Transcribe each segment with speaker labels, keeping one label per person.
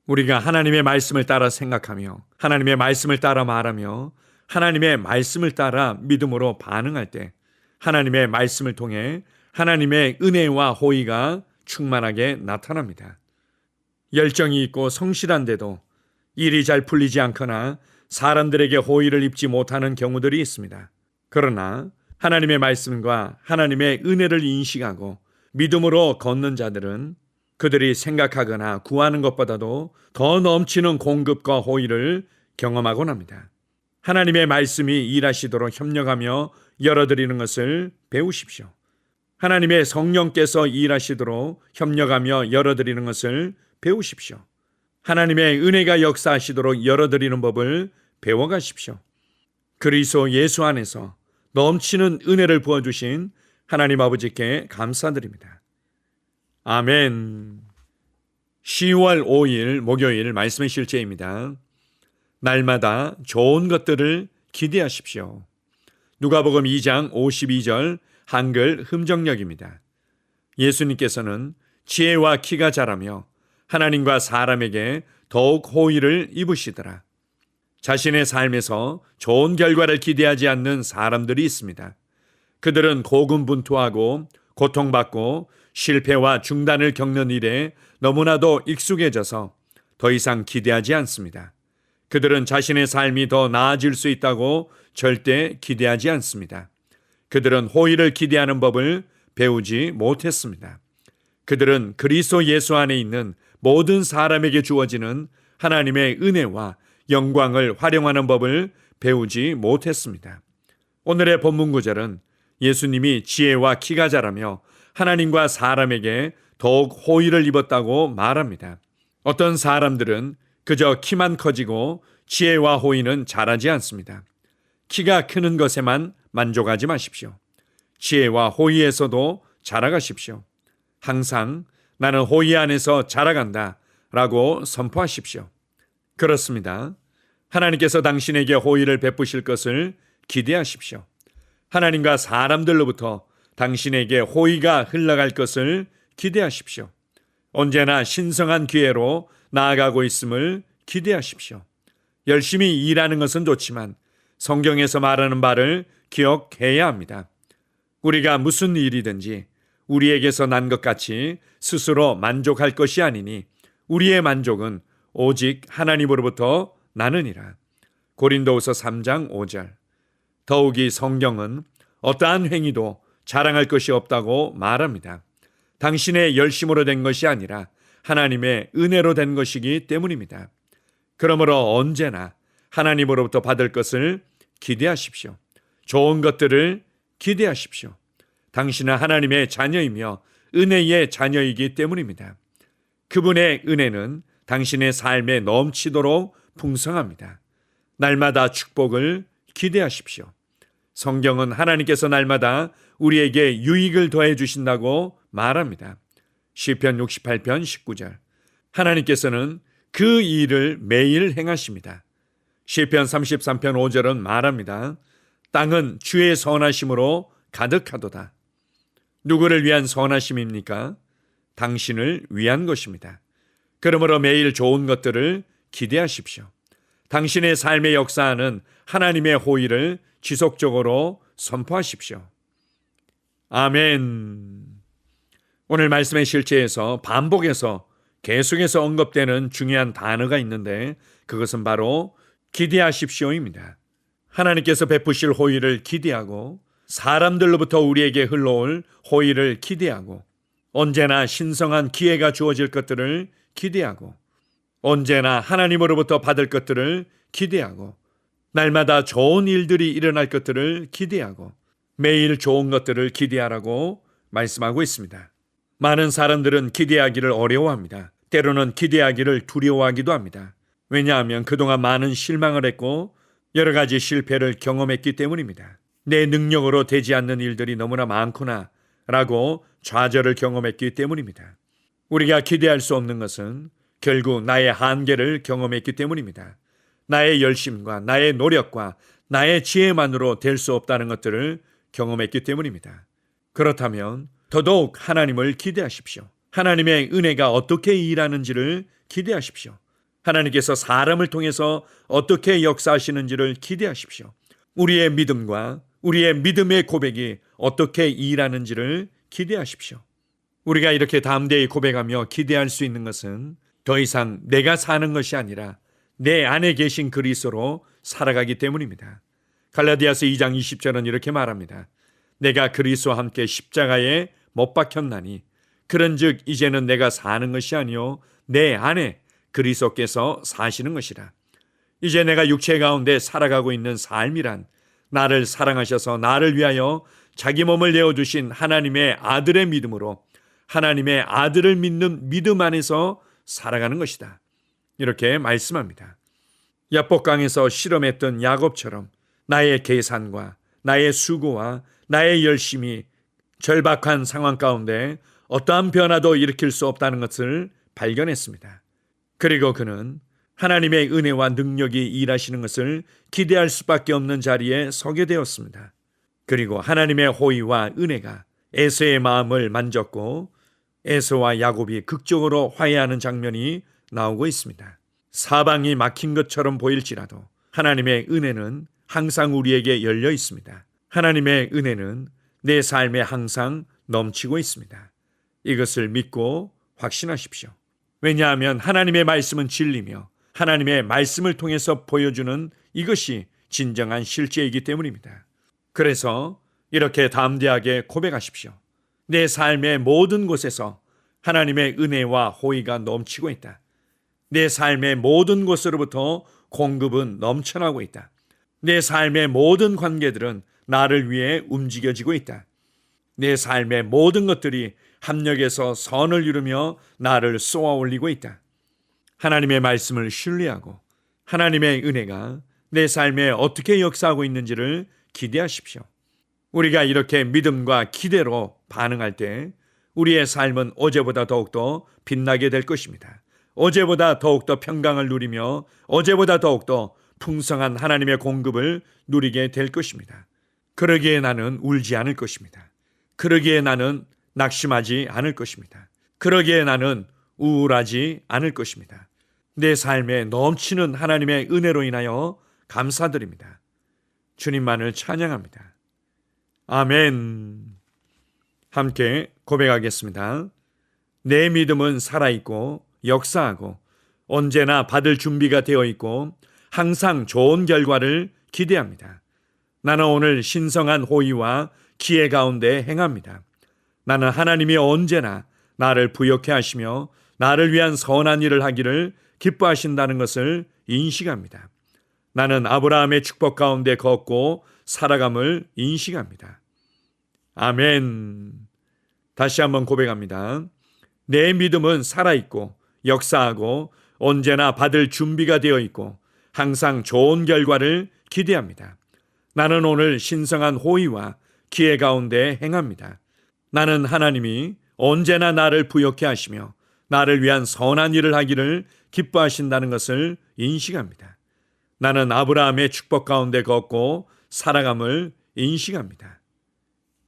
Speaker 1: 우리가 하나님의 말씀을 따라 생각하며 하나님의 말씀을 따라 말하며 하나님의 말씀을 따라 믿음으로 반응할 때 하나님의 말씀을 통해 하나님의 은혜와 호의가 충만하게 나타납니다. 열정이 있고 성실한데도 일이 잘 풀리지 않거나 사람들에게 호의를 입지 못하는 경우들이 있습니다. 그러나 하나님의 말씀과 하나님의 은혜를 인식하고 믿음으로 걷는 자들은 그들이 생각하거나 구하는 것보다도 더 넘치는 공급과 호의를 경험하곤 합니다. 하나님의 말씀이 일하시도록 협력하며 열어드리는 것을 배우십시오. 하나님의 성령께서 일하시도록 협력하며 열어드리는 것을 배우십시오. 하나님의 은혜가 역사하시도록 열어드리는 법을 배워가십시오. 그리스도 예수 안에서 넘치는 은혜를 부어주신 하나님 아버지께 감사드립니다. 아멘. 10월 5일 목요일 말씀의 실제입니다. 날마다 좋은 것들을 기대하십시오. 누가복음 2장 52절 한글 흠정역입니다. 예수님께서는 지혜와 키가 자라며 하나님과 사람에게 더욱 호의를 입으시더라. 자신의 삶에서 좋은 결과를 기대하지 않는 사람들이 있습니다. 그들은 고군분투하고 고통받고 실패와 중단을 겪는 일에 너무나도 익숙해져서 더 이상 기대하지 않습니다. 그들은 자신의 삶이 더 나아질 수 있다고 절대 기대하지 않습니다. 그들은 호의를 기대하는 법을 배우지 못했습니다. 그들은 그리스도 예수 안에 있는 모든 사람에게 주어지는 하나님의 은혜와 영광을 활용하는 법을 배우지 못했습니다. 오늘의 본문 구절은 예수님이 지혜와 키가 자라며 하나님과 사람에게 더욱 호의를 입었다고 말합니다. 어떤 사람들은 그저 키만 커지고 지혜와 호의는 자라지 않습니다. 키가 크는 것에만 만족하지 마십시오. 지혜와 호의에서도 자라가십시오. 항상 나는 호의 안에서 자라간다 라고 선포하십시오. 그렇습니다. 하나님께서 당신에게 호의를 베푸실 것을 기대하십시오. 하나님과 사람들로부터 당신에게 호의가 흘러갈 것을 기대하십시오. 언제나 신성한 기회로 나아가고 있음을 기대하십시오. 열심히 일하는 것은 좋지만 성경에서 말하는 바를 기억해야 합니다. 우리가 무슨 일이든지 우리에게서 난 것 같이 스스로 만족할 것이 아니니 우리의 만족은 오직 하나님으로부터 나느니라. 고린도후서 3장 5절. 더욱이 성경은 어떠한 행위도 자랑할 것이 없다고 말합니다. 당신의 열심으로 된 것이 아니라 하나님의 은혜로 된 것이기 때문입니다. 그러므로 언제나 하나님으로부터 받을 것을 기대하십시오. 좋은 것들을 기대하십시오. 당신은 하나님의 자녀이며 은혜의 자녀이기 때문입니다. 그분의 은혜는 당신의 삶에 넘치도록 풍성합니다. 날마다 축복을 기대하십시오. 성경은 하나님께서 날마다 우리에게 유익을 더해 주신다고 말합니다. 시편 68편 19절. 하나님께서는 그 일을 매일 행하십니다. 시편 33편 5절은 말합니다. 땅은 주의 선하심으로 가득하도다. 누구를 위한 선하심입니까? 당신을 위한 것입니다. 그러므로 매일 좋은 것들을 기대하십시오. 당신의 삶의 역사하는 하나님의 호의를 지속적으로 선포하십시오. 아멘. 오늘 말씀의 실제에서 반복해서 계속해서 언급되는 중요한 단어가 있는데 그것은 바로 기대하십시오입니다. 하나님께서 베푸실 호의를 기대하고 사람들로부터 우리에게 흘러올 호의를 기대하고 언제나 신성한 기회가 주어질 것들을 기대하고 언제나 하나님으로부터 받을 것들을 기대하고 날마다 좋은 일들이 일어날 것들을 기대하고 매일 좋은 것들을 기대하라고 말씀하고 있습니다. 많은 사람들은 기대하기를 어려워합니다. 때로는 기대하기를 두려워하기도 합니다. 왜냐하면 그동안 많은 실망을 했고 여러 가지 실패를 경험했기 때문입니다. 내 능력으로 되지 않는 일들이 너무나 많구나 라고 좌절을 경험했기 때문입니다. 우리가 기대할 수 없는 것은 결국 나의 한계를 경험했기 때문입니다. 나의 열심과 나의 노력과 나의 지혜만으로 될 수 없다는 것들을 경험했기 때문입니다. 그렇다면 더더욱 하나님을 기대하십시오. 하나님의 은혜가 어떻게 일하는지를 기대하십시오. 하나님께서 사람을 통해서 어떻게 역사하시는지를 기대하십시오. 우리의 믿음과 우리의 믿음의 고백이 어떻게 일하는지를 기대하십시오. 우리가 이렇게 담대히 고백하며 기대할 수 있는 것은 더 이상 내가 사는 것이 아니라 내 안에 계신 그리스도로 살아가기 때문입니다. 갈라디아서 2장 20절은 이렇게 말합니다. 내가 그리스도와 함께 십자가에 못 박혔나니 그런즉 이제는 내가 사는 것이 아니요 내 안에 그리스도께서 사시는 것이라. 이제 내가 육체 가운데 살아가고 있는 삶이란 나를 사랑하셔서 나를 위하여 자기 몸을 내어주신 하나님의 아들의 믿음으로 하나님의 아들을 믿는 믿음 안에서 살아가는 것이다. 이렇게 말씀합니다. 야복강에서 실험했던 야곱처럼 나의 계산과 나의 수고와 나의 열심이 절박한 상황 가운데 어떠한 변화도 일으킬 수 없다는 것을 발견했습니다. 그리고 그는 하나님의 은혜와 능력이 일하시는 것을 기대할 수밖에 없는 자리에 서게 되었습니다. 그리고 하나님의 호의와 은혜가 에서의 마음을 만졌고 에서와 야곱이 극적으로 화해하는 장면이 나오고 있습니다. 사방이 막힌 것처럼 보일지라도 하나님의 은혜는 항상 우리에게 열려 있습니다. 하나님의 은혜는 내 삶에 항상 넘치고 있습니다. 이것을 믿고 확신하십시오. 왜냐하면 하나님의 말씀은 진리며 하나님의 말씀을 통해서 보여주는 이것이 진정한 실제이기 때문입니다. 그래서 이렇게 담대하게 고백하십시오. 내 삶의 모든 곳에서 하나님의 은혜와 호의가 넘치고 있다. 내 삶의 모든 곳으로부터 공급은 넘쳐나고 있다. 내 삶의 모든 관계들은 나를 위해 움직여지고 있다. 내 삶의 모든 것들이 합력해서 선을 이루며 나를 쏘아 올리고 있다. 하나님의 말씀을 신뢰하고 하나님의 은혜가 내 삶에 어떻게 역사하고 있는지를 기대하십시오. 우리가 이렇게 믿음과 기대로 반응할 때 우리의 삶은 어제보다 더욱더 빛나게 될 것입니다. 어제보다 더욱더 평강을 누리며 어제보다 더욱더 풍성한 하나님의 공급을 누리게 될 것입니다. 그러기에 나는 울지 않을 것입니다. 그러기에 나는 낙심하지 않을 것입니다. 그러기에 나는 우울하지 않을 것입니다. 내 삶에 넘치는 하나님의 은혜로 인하여 감사드립니다. 주님만을 찬양합니다. 아멘. 함께 고백하겠습니다. 내 믿음은 살아있고 역사하고 언제나 받을 준비가 되어 있고 항상 좋은 결과를 기대합니다. 나는 오늘 신성한 호의와 기회 가운데 행합니다. 나는 하나님이 언제나 나를 부욕해 하시며 나를 위한 선한 일을 하기를 기뻐하신다는 것을 인식합니다. 나는 아브라함의 축복 가운데 걷고 살아감을 인식합니다. 아멘. 다시 한번 고백합니다. 내 믿음은 살아있고 역사하고 언제나 받을 준비가 되어 있고 항상 좋은 결과를 기대합니다. 나는 오늘 신성한 호의와 기회 가운데 행합니다. 나는 하나님이 언제나 나를 부욕해 하시며 나를 위한 선한 일을 하기를 기뻐하신다는 것을 인식합니다. 나는 아브라함의 축복 가운데 걷고 살아감을 인식합니다.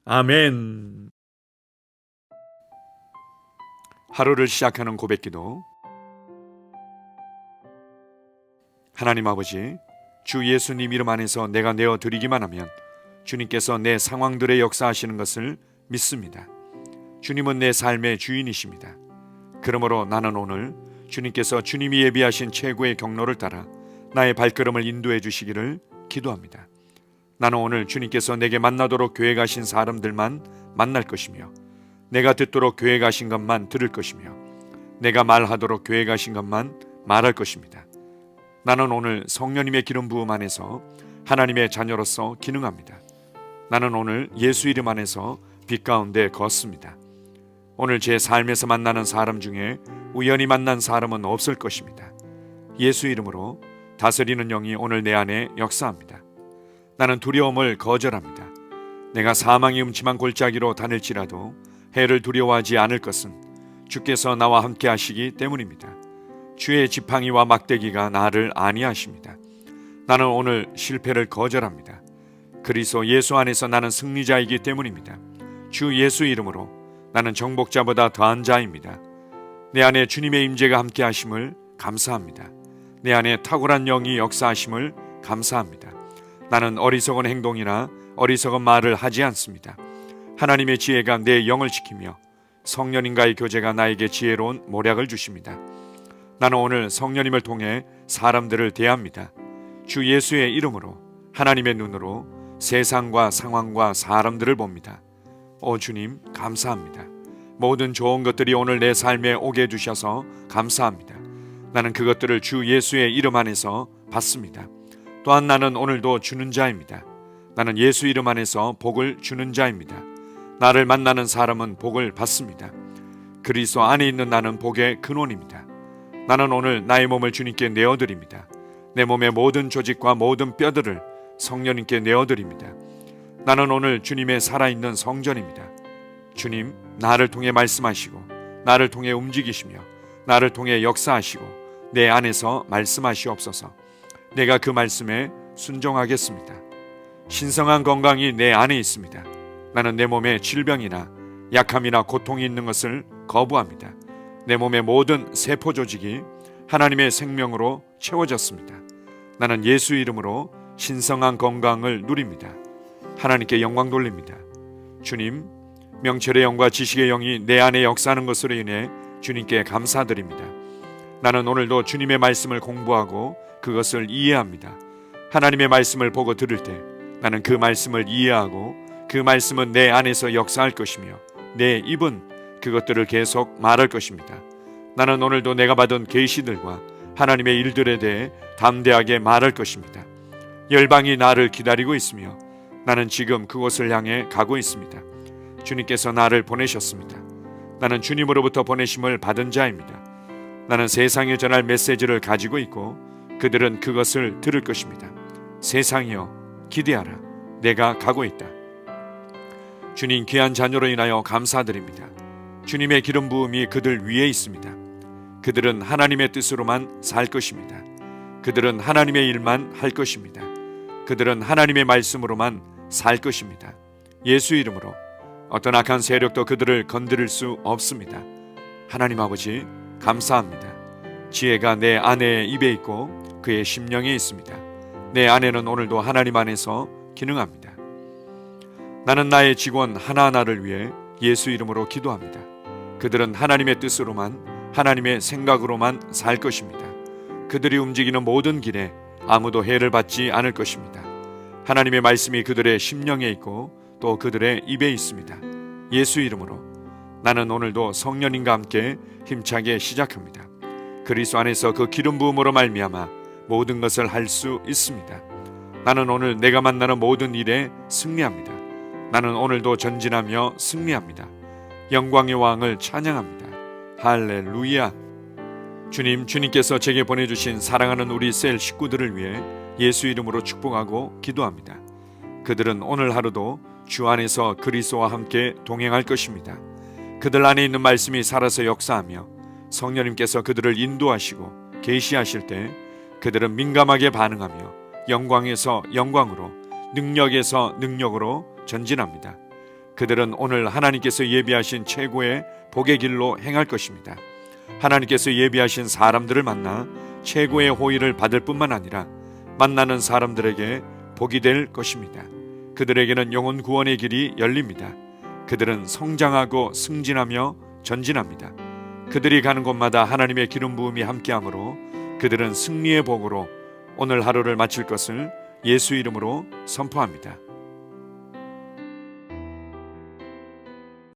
Speaker 1: 아멘. 하루를 시작하는 고백기도. 하나님 아버지, 주 예수님 이름 안에서 내가 내어드리기만 하면 주님께서 내 상황들의 역사하시는 것을 믿습니다. 주님은 내 삶의 주인이십니다. 그러므로 나는 오늘 주님께서 주님이 예비하신 최고의 경로를 따라 나의 발걸음을 인도해 주시기를 기도합니다. 나는 오늘 주님께서 내게 만나도록 계획하신 사람들만 만날 것이며 내가 듣도록 계획하신 것만 들을 것이며 내가 말하도록 계획하신 것만 말할 것입니다. 나는 오늘 성령님의 기름 부음 안에서 하나님의 자녀로서 기능합니다. 나는 오늘 예수 이름 안에서 빛 가운데 걷습니다. 오늘 제 삶에서 만나는 사람 중에 우연히 만난 사람은 없을 것입니다. 예수 이름으로 다스리는 영이 오늘 내 안에 역사합니다. 나는 두려움을 거절합니다. 내가 사망의 음침한 골짜기로 다닐지라도 해를 두려워하지 않을 것은 주께서 나와 함께 하시기 때문입니다. 주의 지팡이와 막대기가 나를 안위하십니다. 나는 오늘 실패를 거절합니다. 그리스도 예수 안에서 나는 승리자이기 때문입니다. 주 예수 이름으로 나는 정복자보다 더한 자입니다. 내 안에 주님의 임재가 함께 하심을 감사합니다. 내 안에 탁월한 영이 역사하심을 감사합니다. 나는 어리석은 행동이나 어리석은 말을 하지 않습니다. 하나님의 지혜가 내 영을 지키며 성령님과의 교제가 나에게 지혜로운 모략을 주십니다. 나는 오늘 성령님을 통해 사람들을 대합니다. 주 예수의 이름으로 하나님의 눈으로 세상과 상황과 사람들을 봅니다. 오 주님, 감사합니다. 모든 좋은 것들이 오늘 내 삶에 오게 해주셔서 감사합니다. 나는 그것들을 주 예수의 이름 안에서 받습니다. 또한 나는 오늘도 주는 자입니다. 나는 예수 이름 안에서 복을 주는 자입니다. 나를 만나는 사람은 복을 받습니다. 그리스도 안에 있는 나는 복의 근원입니다. 나는 오늘 나의 몸을 주님께 내어드립니다. 내 몸의 모든 조직과 모든 뼈들을 성령님께 내어드립니다. 나는 오늘 주님의 살아있는 성전입니다. 주님, 나를 통해 말씀하시고 나를 통해 움직이시며 나를 통해 역사하시고 내 안에서 말씀하시옵소서. 내가 그 말씀에 순종하겠습니다. 신성한 건강이 내 안에 있습니다. 나는 내 몸에 질병이나 약함이나 고통이 있는 것을 거부합니다. 내 몸의 모든 세포 조직이 하나님의 생명으로 채워졌습니다. 나는 예수 이름으로 신성한 건강을 누립니다. 하나님께 영광 돌립니다. 주님, 명철의 영과 지식의 영이 내 안에 역사하는 것으로 인해 주님께 감사드립니다. 나는 오늘도 주님의 말씀을 공부하고 그것을 이해합니다. 하나님의 말씀을 보고 들을 때 나는 그 말씀을 이해하고 그 말씀은 내 안에서 역사할 것이며 내 입은 그것들을 계속 말할 것입니다. 나는 오늘도 내가 받은 계시들과 하나님의 일들에 대해 담대하게 말할 것입니다. 열방이 나를 기다리고 있으며 나는 지금 그곳을 향해 가고 있습니다. 주님께서 나를 보내셨습니다. 나는 주님으로부터 보내심을 받은 자입니다. 나는 세상에 전할 메시지를 가지고 있고 그들은 그것을 들을 것입니다. 세상이여 기대하라. 내가 가고 있다. 주님 귀한 자녀로 인하여 감사드립니다. 주님의 기름 부음이 그들 위에 있습니다. 그들은 하나님의 뜻으로만 살 것입니다. 그들은 하나님의 일만 할 것입니다. 그들은 하나님의 말씀으로만 살 것입니다. 예수 이름으로 어떤 악한 세력도 그들을 건드릴 수 없습니다. 하나님 아버지 감사합니다. 지혜가 내 아내의 입에 있고 그의 심령에 있습니다. 내 아내는 오늘도 하나님 안에서 기능합니다. 나는 나의 직원 하나하나를 위해 예수 이름으로 기도합니다. 그들은 하나님의 뜻으로만 하나님의 생각으로만 살 것입니다. 그들이 움직이는 모든 길에 아무도 해를 받지 않을 것입니다. 하나님의 말씀이 그들의 심령에 있고 또 그들의 입에 있습니다. 예수 이름으로 나는 오늘도 성령님과 함께 힘차게 시작합니다. 그리스도 안에서 그 기름 부음으로 말미암아 모든 것을 할 수 있습니다. 나는 오늘 내가 만나는 모든 일에 승리합니다. 나는 오늘도 전진하며 승리합니다. 영광의 왕을 찬양합니다. 할렐루야. 주님께서 제게 보내주신 사랑하는 우리 셀 식구들을 위해 예수 이름으로 축복하고 기도합니다. 그들은 오늘 하루도 주 안에서 그리스도와 함께 동행할 것입니다. 그들 안에 있는 말씀이 살아서 역사하며 성령님께서 그들을 인도하시고 계시하실 때 그들은 민감하게 반응하며 영광에서 영광으로 능력에서 능력으로 전진합니다. 그들은 오늘 하나님께서 예비하신 최고의 복의 길로 행할 것입니다. 하나님께서 예비하신 사람들을 만나 최고의 호의를 받을 뿐만 아니라 만나는 사람들에게 복이 될 것입니다. 그들에게는 영혼 구원의 길이 열립니다. 그들은 성장하고 승진하며 전진합니다. 그들이 가는 곳마다 하나님의 기름 부음이 함께하므로 그들은 승리의 복으로 오늘 하루를 마칠 것을 예수 이름으로 선포합니다.